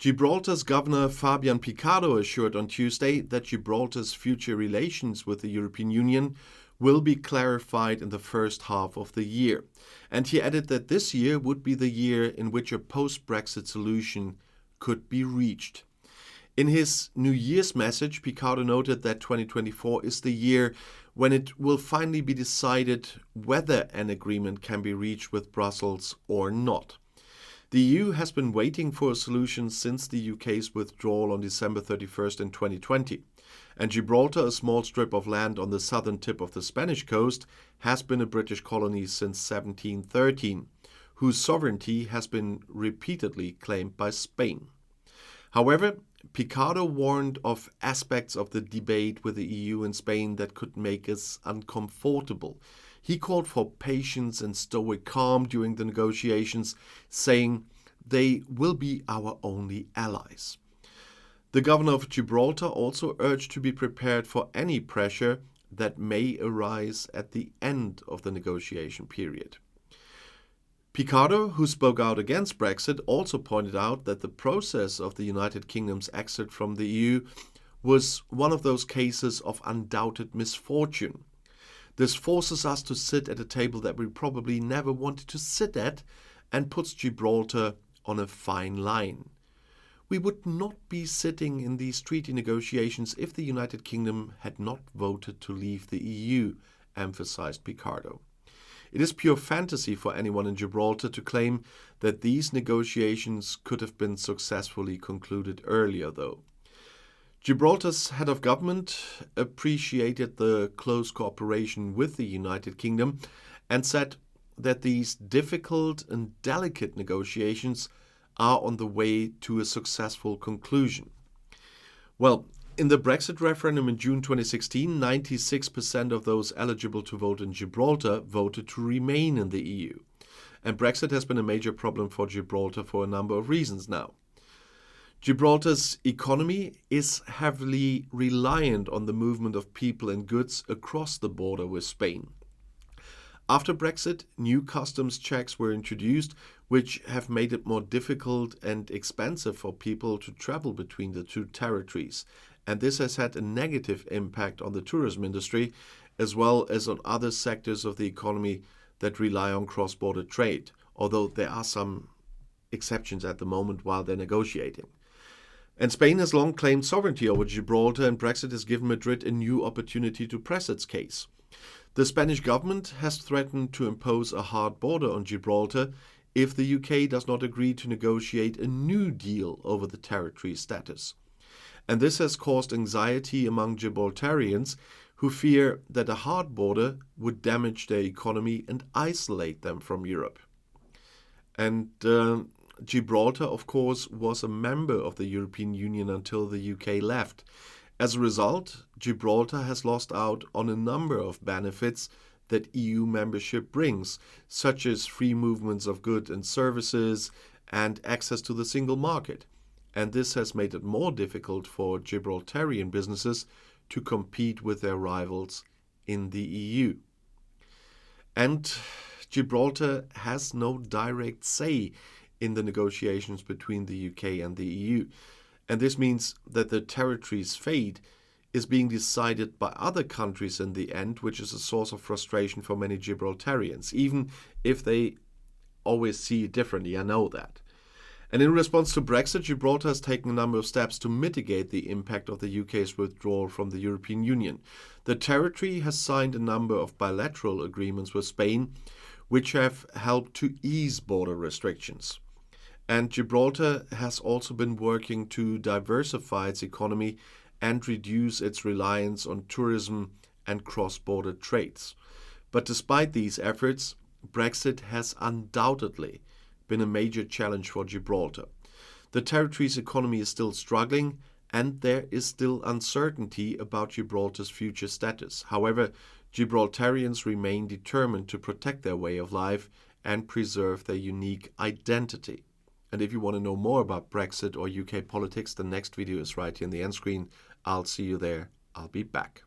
Gibraltar's governor Fabian Picardo assured on Tuesday that Gibraltar's future relations with the European Union will be clarified in the first half of the year. And he added that this year would be the year in which a post-Brexit solution could be reached. In his New Year's message, Picardo noted that 2024 is the year when it will finally be decided whether an agreement can be reached with Brussels or not. The EU has been waiting for a solution since the UK's withdrawal on December 31st in 2020. And Gibraltar, a small strip of land on the southern tip of the Spanish coast, has been a British colony since 1713, whose sovereignty has been repeatedly claimed by Spain. However, Picardo warned of aspects of the debate with the EU and Spain that could make us uncomfortable. He called for patience and stoic calm during the negotiations, saying they will be our only allies. The governor of Gibraltar also urged to be prepared for any pressure that may arise at the end of the negotiation period. Picardo, who spoke out against Brexit, also pointed out that the process of the United Kingdom's exit from the EU was one of those cases of undoubted misfortune. This forces us to sit at a table that we probably never wanted to sit at and puts Gibraltar on a fine line. We would not be sitting in these treaty negotiations if the United Kingdom had not voted to leave the EU, emphasized Picardo. It is pure fantasy for anyone in Gibraltar to claim that these negotiations could have been successfully concluded earlier, though. Gibraltar's head of government appreciated the close cooperation with the United Kingdom and said that these difficult and delicate negotiations are on the way to a successful conclusion. Well, in the Brexit referendum in June 2016, 96% of those eligible to vote in Gibraltar voted to remain in the EU. And Brexit has been a major problem for Gibraltar for a number of reasons now. Gibraltar's economy is heavily reliant on the movement of people and goods across the border with Spain. After Brexit, new customs checks were introduced, which have made it more difficult and expensive for people to travel between the two territories. And this has had a negative impact on the tourism industry, as well as on other sectors of the economy that rely on cross-border trade, although there are some exceptions at the moment while they're negotiating. And Spain has long claimed sovereignty over Gibraltar, and Brexit has given Madrid a new opportunity to press its case. The Spanish government has threatened to impose a hard border on Gibraltar if the UK does not agree to negotiate a new deal over the territory's status. And this has caused anxiety among Gibraltarians who fear that a hard border would damage their economy and isolate them from Europe. And Gibraltar, of course, was a member of the European Union until the UK left. As a result, Gibraltar has lost out on a number of benefits that EU membership brings, such as free movements of goods and services and access to the single market. And this has made it more difficult for Gibraltarian businesses to compete with their rivals in the EU. And Gibraltar has no direct say in the negotiations between the UK and the EU. And this means that the territory's fate is being decided by other countries in the end, which is a source of frustration for many Gibraltarians, even if they always see it differently. I know that. And in response to Brexit, Gibraltar has taken a number of steps to mitigate the impact of the UK's withdrawal from the European Union. The territory has signed a number of bilateral agreements with Spain, which have helped to ease border restrictions. And Gibraltar has also been working to diversify its economy and reduce its reliance on tourism and cross-border trades. But despite these efforts, Brexit has undoubtedly been a major challenge for Gibraltar. The territory's economy is still struggling, and there is still uncertainty about Gibraltar's future status. However, Gibraltarians remain determined to protect their way of life and preserve their unique identity. And if you want to know more about Brexit or UK politics, the next video is right here in the end screen. I'll see you there. I'll be back.